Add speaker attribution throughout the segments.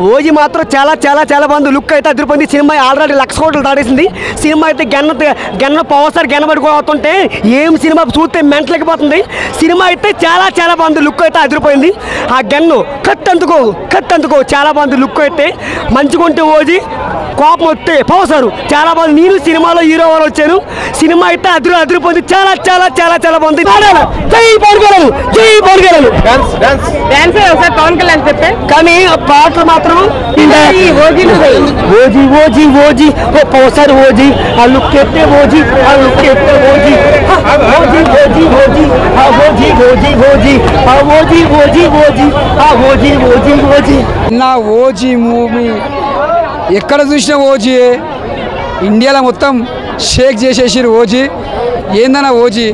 Speaker 1: OG మాత్రం చాలా చాలా చాలా బాగుంది. లుక్ అయితే అదిరిపోయింది. సినిమా ఆల్రెడీ 1,00,000 కోట్లు దాటేసింది. సినిమా అయితే గన్న పవర్ స్టార్ పడిపోతుంటే ఏం సినిమా చూస్తే మెంటలెక్కిపోతుంది. సినిమా అయితే చాలా చాలా బాగుంది. లుక్ అయితే అదిరిపోయింది. ఆ గన్ను కట్ అందుకో చాలా బాగుంది. లుక్ అయితే మంచిగా ఉంటే ఓజీ, కోపం వస్తే పవర్ స్టార్ చాలా బాగుంది. నేను సినిమాలో హీరో వాళ్ళు వచ్చాను. సినిమా అయితే అదిరిపోయింది. చాలా చాలా చాలా చాలా బాగుంది. జై పవన్ కళ్యాణ్
Speaker 2: పవన్ కళ్యాణ్ చెప్పే
Speaker 1: కానీ పాటలు మాత్రం ఓజీ ఒకసారి ఓజీ ఆ లుక్ ఎత్తే ఓజీ
Speaker 3: నా ఓజీ మూవీ ఎక్కడ చూసినా ఓజీ, ఇండియాలో మొత్తం షేక్ చేసేసారు ఓజీ. ఏందన్నా ఓజీ,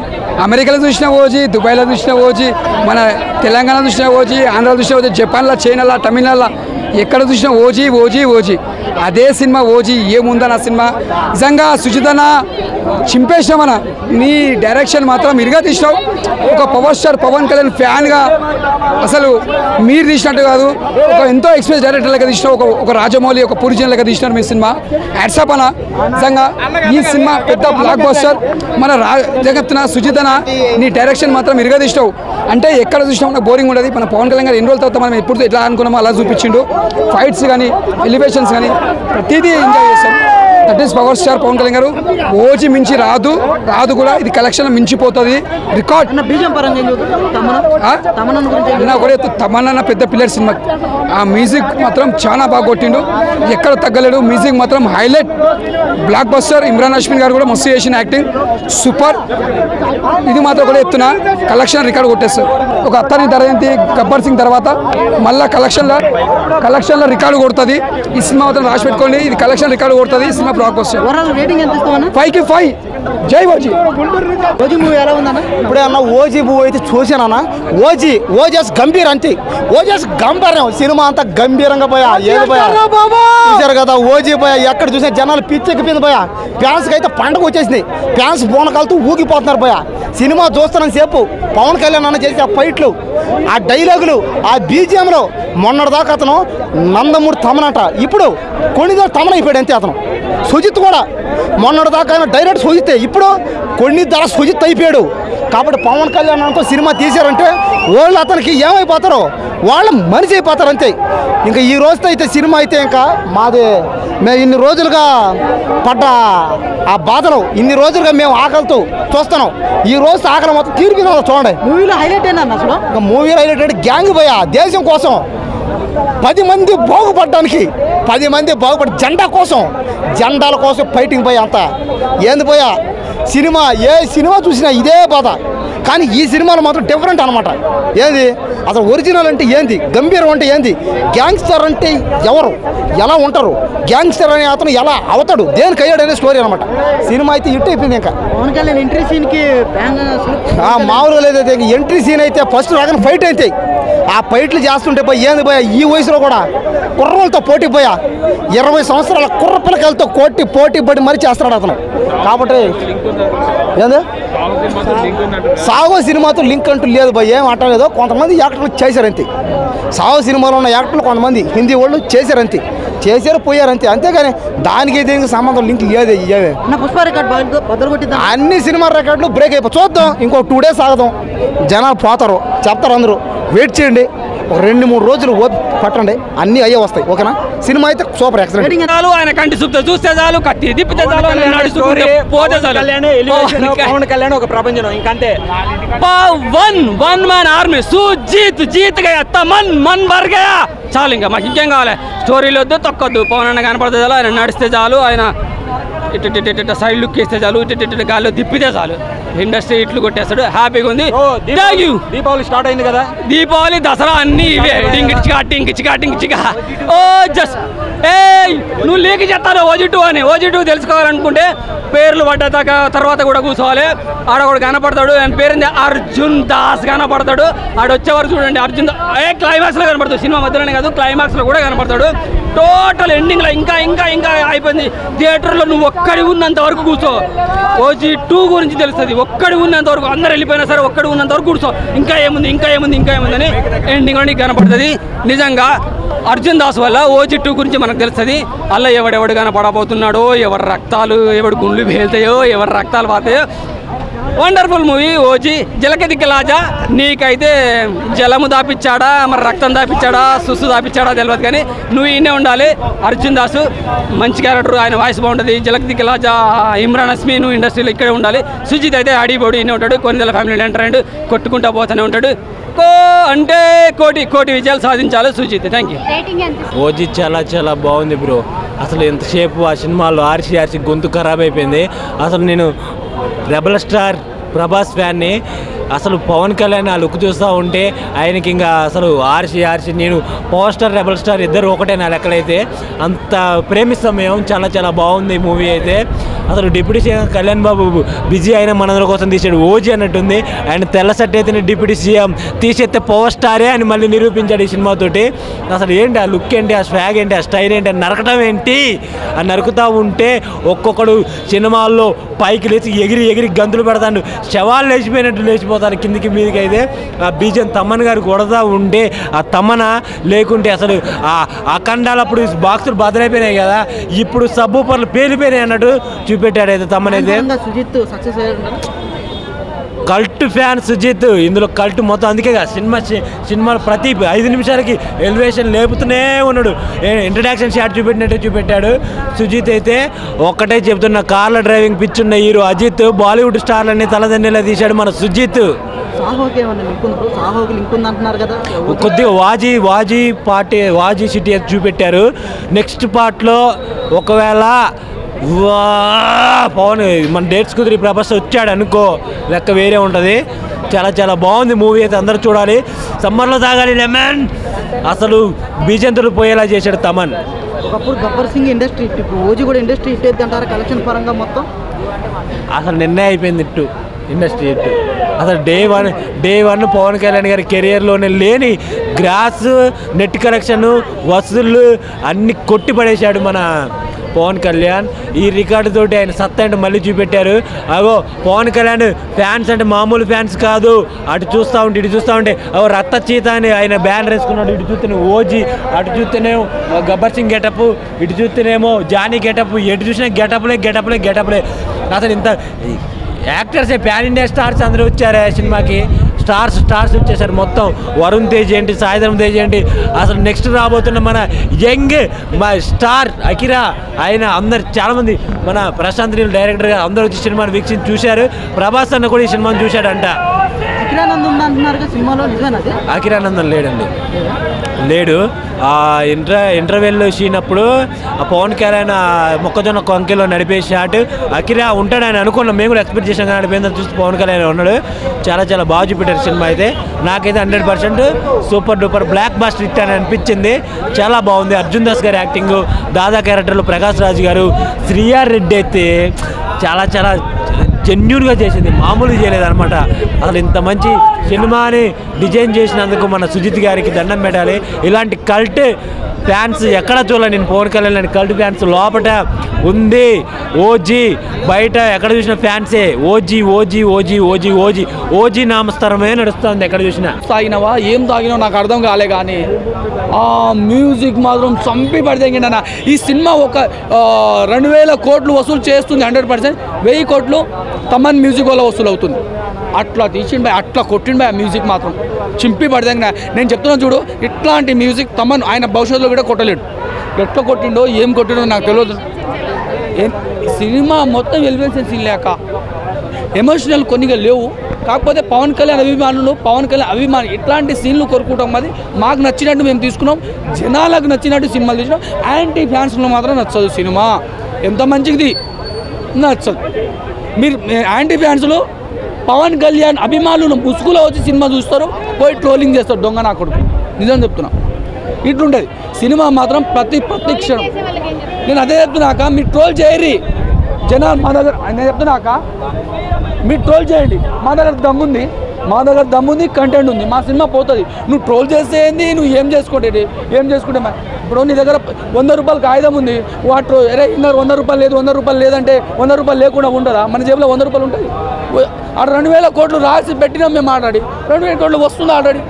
Speaker 3: అమెరికాలో చూసిన ఓజీ, దుబాయ్లో చూసిన ఓజీ, మన తెలంగాణ చూసిన ఓజీ, ఆంధ్రాలో చూసిన ఓజీ, జపాన్లో, చైనాలో, తమిళనాడులో ఎక్కడ చూసినా ఓజీ. అదే సినిమా ఓజీ. ఏముందన్న సినిమా నిజంగా సుజితన చింపేసినామన్న. నీ డైరెక్షన్ మాత్రం ఇరుగా తీసినావు. ఒక పవర్ స్టార్ పవన్ కళ్యాణ్ ఫ్యాన్గా అసలు మీరు తీసినట్టు కాదు, ఒక ఎంతో ఎక్స్పీరియన్స్ డైరెక్టర్ లెక్క తీసినావు. ఒక రాజమౌళి, ఒక పూరిజన్ లెక్క తీసినారు మీ సినిమా. యాడ్సాప్ అన్న, నిజంగా ఈ సినిమా పెద్ద బ్లాక్ బస్టర్. మన జగత్తున సుజితన నీ డైరెక్షన్ మాత్రం ఇరుగా తీసినావు. అంటే ఎక్కడ చూసినా మనకు బోరింగ్ ఉండదు. మన పవన్ కళ్యాణ్ గారు ఎన్ని రోజుల తర్వాత మనం ఎప్పుడు ఎట్లా అనుకున్నామో అలా చూపించిండు. ఫైట్స్ కానీ ఎలివేషన్స్ కానీ ప్రతిదీ ఎంజాయ్ చేస్తాం. That is power star Pawan Kalyan garu. OG మించి రాదు కూడా. ఇది కలెక్షన్ మించిపోతుంది. రికార్డ్ కూడా తమన్నా పెద్ద పిల్లర్ సినిమా. ఆ మ్యూజిక్ మాత్రం చాలా బాగా కొట్టిండు, ఎక్కడ తగ్గలేడు. మ్యూజిక్ మాత్రం highlight, block buster. Imran Hashmi గారు కూడా మస్తు చేసిన యాక్టింగ్ సూపర్. ఇది మాత్రం కూడా ఎత్తున కలెక్షన్ రికార్డ్ కొట్టేస్తారు. ఒక అత్తని ధరయంతి గబ్బర్ సింగ్ తర్వాత మళ్ళీ కలెక్షన్లో రికార్డు కొడుతుంది. ఈ సినిమా మాత్రం రాసి పెట్టుకోండి. ఇది కలెక్షన్ రికార్డు కొడుతుంది. ఈ సినిమా బ్లాక్ బస్టర్. 5కి 5. జై ఓజీ.
Speaker 1: ఓజీ మూవీ ఎలా ఉందన్న? ఇప్పుడే అన్న ఓజీ మూవీ అయితే చూసానన్న. ఓజీఎస్ గంభీర్ అంతే. ఓజీఎస్ గంభీరం. సినిమా అంతా గంభీరంగా పోయా. ఏది పోయా చూసారు కదా. ఓజీ పోయా ఎక్కడ చూసినా జనాలు పిచ్చెక్కిపోయింది పోయా. ఫ్యాన్స్కి అయితే పండగ వచ్చేసింది. ఫ్యాన్స్ బోనకాలతో ఊగిపోతున్నారు పోయా. సినిమా చూస్తున్నాను సేపు పవన్ కళ్యాణ్ అన్న చేసి ఆ ఫైట్లు, ఆ డైలాగులు, ఆ బీజిఎంలో మొన్నటిదాకా అతను నందమూరి తమనట, ఇప్పుడు కొన్నిదో తమన అయిపోయాడు అంతే. అతను సుజిత్ కూడా మొన్నటిదాకా డైరెక్ట్ సుజిత్, ఇప్పుడు కొన్ని ధర సుజిత్ అయిపోయాడు. కాబట్టి పవన్ కళ్యాణ్ అంతా సినిమా తీశారంటే వాళ్ళు అతనికి ఏమైపోతారో వాళ్ళు మనిషి అయిపోతారు అంతే. ఇంకా ఈ రోజుతో అయితే సినిమా అయితే ఇంకా మాది, మేము ఇన్ని రోజులుగా పడ్డ ఆ బాధలు, ఇన్ని రోజులుగా మేము ఆకలితో చూస్తున్నాం. ఈ రోజు ఆకలి మొత్తం తీరిపోయింది. చూడండి మూవీలో హైలైట్ ఏంటన్న అసలు. ఇంకా మూవీలో హైలైట్ అంటే గ్యాంగ్ పోయా. దేశం కోసం 10 మంది బాగుపడడానికి, 10 మంది బాగుపడి జెండా కోసం, జెండాల కోసం ఫైటింగ్ పోయా. అంతా ఏంది పోయా సినిమా. ఏ సినిమా చూసినా ఇదే బాధ. కానీ ఈ సినిమాలో మాత్రం డిఫరెంట్ అనమాట. ఏంది అసలు ఒరిజినల్ అంటే ఏంది, గంభీరం అంటే ఏంది, గ్యాంగ్స్టర్ అంటే ఎవరు, ఎలా ఉంటారు, గ్యాంగ్స్టర్ అనే అతను ఎలా అవుతాడు, దేనికి అయ్యాడు అనే స్టోరీ అనమాట. సినిమా అయితే హిట్ అయిపోయింది. ఇంకా
Speaker 2: పవన్ కళ్యాణ్ ఎంట్రీ సీన్కి
Speaker 1: మామూలుగా లేదైతే. ఎంట్రీ సీన్ అయితే ఫస్ట్ రాగానే ఫైట్ అయితే ఆ ఫైట్లు చేస్తుంటే పోయి ఏంది పోయా. ఈ వయసులో కూడా కుర్రలతో పోటీ పోయా. 20 సంవత్సరాల కుర్ర పిల్లకాయలతో పోటీ పడి మరీ చేస్తున్నాడు అతను. కాబట్టి ఏంది సాగో సినిమాతో లింక్ అంటూ లేదు భయ. ఏం అంటలేదు. కొంతమంది యాక్టర్లు చేశారంతే. సాగో సినిమాలో ఉన్న యాక్టర్లు కొంతమంది హిందీ వాళ్ళు చేశారంతే, పోయారంతే. అంతేగాని దానికి దీనికి సంబంధం లింక్ లేదు.
Speaker 2: పుష్ప రికార్డ్
Speaker 1: అన్ని సినిమా రికార్డులు బ్రేక్ అయిపోయి చూద్దాం. ఇంకో 2 days ఆగదాం. జనాలు పోతారు, చెప్తారు అందరూ. వెయిట్ చేయండి. ఒక 2-3 రోజులు పట్టండి, అన్నీ అయ్యే వస్తాయి. ఓకేనా. సినిమా అయితే సూపర్ ఎక్సలెంట్.
Speaker 4: ఆయన కంటి చూస్తే చాలు, కత్తి తిప్పితే చాలు,
Speaker 3: పవన్ కళ్యాణ్ ఒక ప్రపంచం ఇంకంతే.
Speaker 4: One man army. Jeet Gaya, Mann భర్ Gaya. చాలు, ఇంకా మాకు ఇంకేం కావాలి. స్టోరీలు వద్దు, తొక్కొద్దు. పవన్ అన్న కనపడితే చాలు, ఆయన నడిస్తే చాలు, ఆయన ఇటు సైడ్ లుక్ వేస్తే చాలు, ఇటు గాల్లో తిప్పితే చాలు. ఇండస్ట్రీ ఇట్లు కొట్టేస్తాడు. హ్యాపీగా ఉంది.
Speaker 3: దీపావళి స్టార్ట్ అయింది కదా.
Speaker 4: దీపావళి, దసరా అన్ని ఇవే. టింగిచిగా ఓ జస్ట్ నువ్వు లీక్ చేస్తాను ఓజీ2 అని. ఓజీ2 తెలుసుకోవాలనుకుంటే పేర్లు పడ్డ తర్వాత కూడా కూర్చోవాలి. ఆడ కూడా కనపడతాడు. ఆయన పేరుంది అర్జున్ దాస్ కనపడతాడు. ఆడ వచ్చేవారు చూడండి. అర్జున్ క్లైమాక్స్లో కనపడతాడు. సినిమా మధ్యలోనే కాదు, క్లైమాక్స్లో కూడా కనపడతాడు. టోటల్ ఎండింగ్లో ఇంకా ఇంకా ఇంకా అయిపోయింది. థియేటర్లో నువ్వు ఒక్కడి ఉన్నంత వరకు కూర్చో. ఓజీ 2 గురించి తెలుస్తుంది. ఒక్కడి ఉన్నంత వరకు, అందరు వెళ్ళిపోయినా సరే ఒక్కడి ఉన్నంత వరకు కూర్చో. ఇంకా ఏముంది ఇంకా ఏముంది ఇంకా ఏముంది అని ఎండింగ్లో నీకు కనపడుతుంది. నిజంగా అర్జున్ దాస్ వల్ల ఓజీ 2 గురించి మనకు తెలుస్తుంది. అలా ఎవడెవడు కనపడబోతున్నాడో, ఎవరి రక్తాలు ఎవడు గుండ్లు పేలుతాయో, ఎవరి రక్తాలు పోతాయో. Wonderful movie OG. జలకదికి లాజా నీకైతే జలము దాపిచ్చాడా, మరి రక్తం దాపిచ్చాడా, సుస్సు దాపిచ్చాడా తెలియదు, కానీ నువ్వు ఈయనే ఉండాలి. అర్జున్ దాసు మంచి క్యారెక్టర్, ఆయన వాయిస్ బాగుంటుంది. జలకదికి లాజా, ఇమ్రాన్ హస్మీ నువ్వు ఇండస్ట్రీలో ఇక్కడే ఉండాలి. సుజిత్ అయితే అడిబోడి ఈయనే ఉంటాడు. కొన్నిదల ఫ్యామిలీ ఎంటర్ అయ్యాడు, కొట్టుకుంటా పోతూనే ఉంటాడు. అంటే కోటి విజయాలు సాధించాలి సుజిత్. Thank you.
Speaker 5: ఓజీ చాలా చాలా బాగుంది బ్రో. అసలు ఎంతసేపు ఆ సినిమాలో ఆర్చి గొంతు ఖరాబ్ అయిపోయింది. అసలు నేను రెబల్ స్టార్ ప్రభాస్ ఫ్యాన్ని. అసలు పవన్ కళ్యాణ్ ఆ లుక్ చూస్తూ ఉంటే ఆయనకి ఇంకా అసలు ఆర్చి నేను పవర్ స్టార్ రెబల్ స్టార్ ఇద్దరు ఒకటే నా లెక్కలైతే. అంత ప్రేమిస్తాం మేము. చాలా చాలా బాగుంది మూవీ అయితే. అసలు deputy CM Kalyan Babu busy అయిన మనందరి కోసం తీసాడు. ఓజీ అన్నట్టుంది. ఆయన తెల్ల సెట్ అయితే డిప్యూటీ సీఎం, తీసేస్తే పవర్ స్టారే అని మళ్ళీ నిరూపించాడు ఈ సినిమాతోటి. అసలు ఏంటి ఆ లుక్ ఏంటి, ఆ స్వాగ్ ఏంటి, ఆ స్టైల్ ఏంటి, నరకటం ఏంటి, ఆ నరుకుతూ ఉంటే ఒక్కొక్కడు సినిమాల్లో పైకి లేచి ఎగిరి గంతులు పెడతాడు. శవాలు లేచిపోయినట్టు లేచిపోతారు కిందికి మీదకి. అయితే ఆ బీజం తమ్మన్ గారు కొడతా ఉంటే ఆ తమ్మన లేకుంటే అసలు ఆ అఖండాలు అప్పుడు బాక్సులు బదలైపోయినాయి కదా, ఇప్పుడు సబ్బూపర్లు పేలిపోయినాయి అన్నట్టు చూపెట్టాడు అయితే తమ్మనైతే. కల్ట్ ఫ్యాన్ సుజిత్ ఇందులో కల్ట్ మొత్తం. అందుకే సినిమాలు ప్రతి 5 నిమిషాలకి ఎలివేషన్ లేపుతూనే ఉన్నాడు. ఇంట్రడక్షన్ షాట్ చూపెట్టాడు సుజిత్ అయితే. ఒక్కటే చెప్తున్నా, కార్ల డ్రైవింగ్ పిచ్చున్న హీరో అజిత్ బాలీవుడ్ స్టార్లన్నీ తలదన్నేలా తీశాడు మన సుజిత్. కొద్దిగా వాజీ సిటీ చూపెట్టారు. నెక్స్ట్ పార్ట్లో ఒకవేళ పవన్ మన డేట్స్ కుదిరి ప్రభాస్ వచ్చాడు అనుకో, లెక్క వేరే ఉంటుంది. చాలా చాలా బాగుంది మూవీ అయితే. అందరూ చూడాలి. సమ్మర్లో తాగాలి లెమన్. అసలు బీజంతులు పోయేలా చేశాడు తమన్.
Speaker 2: ఒకప్పుడు గబ్బర్ సింగ్ ఇండస్ట్రీ హిట్, ఇప్పుడు ఓజీ కూడా ఇండస్ట్రీ హిట్ అయితే అంటారా కలెక్షన్ పరంగా మొత్తం?
Speaker 5: అసలు నిన్నే అయిపోయింది హిట్, ఇండస్ట్రీ హిట్. అసలు డే వన్ పవన్ కళ్యాణ్ గారి కెరియర్లోనే లేని గ్రాస్, నెట్ కలెక్షన్, వసూళ్ళు అన్ని కొట్టి పడేశాడు మన పవన్ కళ్యాణ్. ఈ రికార్డు తోటి ఆయన సత్తా అంటే మళ్ళీ చూపెట్టారు. అగో పవన్ కళ్యాణ్ ఫ్యాన్స్ అంటే మామూలు ఫ్యాన్స్ కాదు. అటు చూస్తూ ఉంటే ఇటు చూస్తూ ఉంటే రక్త చీత అని ఆయన బ్యానర్ వేసుకున్నాడు. ఇటు చూస్తేనే ఓజీ, అటు చూస్తేనేమో గబ్బర్ సింగ్ గెటప్, ఇటు చూస్తేనేమో జానీ గెటప్, ఎటు చూసినా గెటప్లే. అసలు ఇంత యాక్టర్సే ప్యాన్ ఇండియా స్టార్స్ అందరూ వచ్చారు సినిమాకి. స్టార్స్ వచ్చేసారు మొత్తం. వరుణ్ తేజ్ ఏంటి, సాయిధరం తేజ్ ఏంటి, అసలు నెక్స్ట్ రాబోతున్న మన యంగ్ స్టార్ అకిరా, ఆయన అందరు చాలామంది, మన ప్రశాంత్ నీల్ డైరెక్టర్ గారు అందరూ వచ్చి సినిమాను వీక్షించి చూశారు. ప్రభాస్ అన్న కూడా ఈ సినిమాను చూశాడంట. అకిరానందన్ లేడు. ఆ ఇంటర్వెల్ సీనప్పుడు ఆ పవన్ కళ్యాణ్ మొక్కజొన్న కొంకెలో నడిపే షాట్ అకిరా ఉంటాడని అనుకున్నాం. మేము కూడా ఎక్స్పెక్ట్ చేసాం, కానీ నడిపోయిందని చూస్తే పవన్ కళ్యాణ్ ఉన్నాడు. చాలా చాలా బాగా చూపెట్టారు సినిమా అయితే. నాకైతే 100% super duper blockbuster hit అని అనిపించింది. చాలా బాగుంది. అర్జున్ దాస్ గారి యాక్టింగ్, దాదా క్యారెక్టర్లో ప్రకాష్ రాజ్ గారు, శ్రీయార్ రెడ్డి అయితే చాలా చాలా జెన్యూన్గా చేసింది, మామూలు చేయలేదన్నమాట. అసలు ఇంత మంచి సినిమాని డిజైన్ చేసినందుకు మన సుజిత్ గారికి దండం పెట్టాలి. ఇలాంటి కల్ట్ ఫ్యాన్స్ ఎక్కడ చూడాలి నేను పవన్ కళ్యాణ్ కల్ట్ ఫ్యాన్స్ లోపట ఉంది. ఓజీ బయట ఎక్కడ చూసిన ఫ్యాన్సే ఓజీ నామస్తరమే నడుస్తుంది ఎక్కడ చూసినా.
Speaker 3: తాగినవా ఏం తాగినావు నాకు అర్థం కాలే, కానీ ఆ మ్యూజిక్ మాత్రం చంపి పడితేంగిన. ఈ సినిమా ఒక 2000 కోట్లు వసూలు చేస్తుంది. 100%. 1000 కోట్లు తమన్ మ్యూజిక్ వల్ల వసూలు అవుతుంది. అట్లా తీసిండు బాయ్, అట్లా కొట్టిండు బాయ్. మ్యూజిక్ మాత్రం చింపి పడితేంగిన. నేను చెప్తున్నాను చూడు, ఇట్లాంటి మ్యూజిక్ తమన్ ఆయన భవిష్యత్తులో కూడా కొట్టలేడు. ఎట్లా కొట్టిండో ఏం కొట్టిండో నాకు తెలియదు. సినిమా మొత్తం ఎలివేషన్ సీన్ లేక ఎమోషనల్ కొన్నిగా లేవు. కాకపోతే పవన్ కళ్యాణ్ అభిమానులు ఇట్లాంటి సీన్లు కోరుకుంటాం. అది మాకు నచ్చినట్టు మేము తీసుకున్నాం, జనాలకు నచ్చినట్టు సినిమాలు తీసినాం. యాంటీ ఫ్యాన్స్లో మాత్రం నచ్చదు సినిమా. ఎంత మంచిది నచ్చదు. మీరు యాంటీ ఫ్యాన్స్లో పవన్ కళ్యాణ్ అభిమానులు ముసుగులో వచ్చి సినిమా చూస్తారు, పోయి ట్రోలింగ్ చేస్తారు. దొంగ నా కొడుకు, నిజం చెప్తున్నా. ఇట్లుంటుంది సినిమా మాత్రం ప్రతి క్షణం. నేను అదే చెప్తున్నాక మీరు ట్రోల్ చేయరి జనాలు. మా దగ్గర నేను చెప్తున్నాక మీరు ట్రోల్ చేయండి. మా దగ్గర దమ్ముంది, మా దగ్గర దమ్ముంది, కంటెంట్ ఉంది, మా సినిమా పోతుంది. నువ్వు ట్రోల్ చేస్తే ఏంది, నువ్వు ఏం చేసుకుంటే ఇప్పుడు నీ దగ్గర 100 రూపాయలు కాగితం ఉంది, వాటి అరే ఇన్నర్ 100 రూపాయలు లేదు, 100 రూపాయలు లేదంటే 100 రూపాయలు లేకుండా ఉంటుందా? మన జేబులో 100 రూపాయలు ఉంటుంది. ఆడ 2000 కోట్లు రాసి పెట్టినాం మేము. ఆల్రెడీ 2000 కోట్లు వస్తుంది. ఆల్రెడీ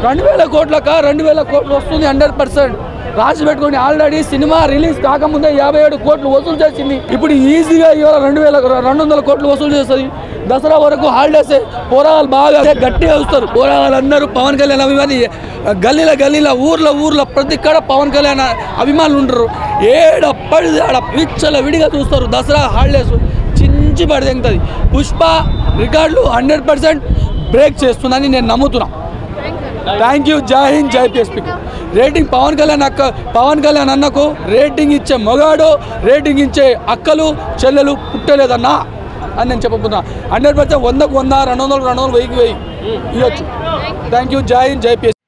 Speaker 3: 2000 కోట్లకా 2000 కోట్లు వస్తుంది 100%. రాసి పెట్టుకొని ఆల్రెడీ సినిమా రిలీజ్ కాకముందే 57 కోట్లు వసూలు చేసింది. ఇప్పుడు ఈజీగా ఇవాళ 200 కోట్లు వసూలు చేస్తుంది. దసరా వరకు హాలిడేసే. పోరాలు బాగా గట్టిగా వస్తారు. పోరాలు అందరూ పవన్ కళ్యాణ్ అభిమాని. గల్లీల ఊర్లో ప్రతి కాడ పవన్ కళ్యాణ్ అభిమానులు ఉంటారు. ఏడప్పటిది ఆడ పిచ్చల విడిగా చూస్తారు. దసరా హాలిడేస్ చించి పడి తెంగుతుంది. పుష్ప రికార్డులు 100% బ్రేక్ చేస్తుందని నేను నమ్ముతున్నా. Thank you. జై హింద్, జై PSP. రేటింగ్ పవన్ కళ్యాణ్ అన్నకు రేటింగ్ ఇచ్చే మొగాడు, రేటింగ్ ఇచ్చే అక్కలు చెల్లెలు పుట్టలేదన్నా అని నేను చెప్పబోతున్నా. 100% 100కు 100, 200కు 200, 1000కి 1000 ఇవ్వచ్చు. Thank you. జై హింద్, జై PSP.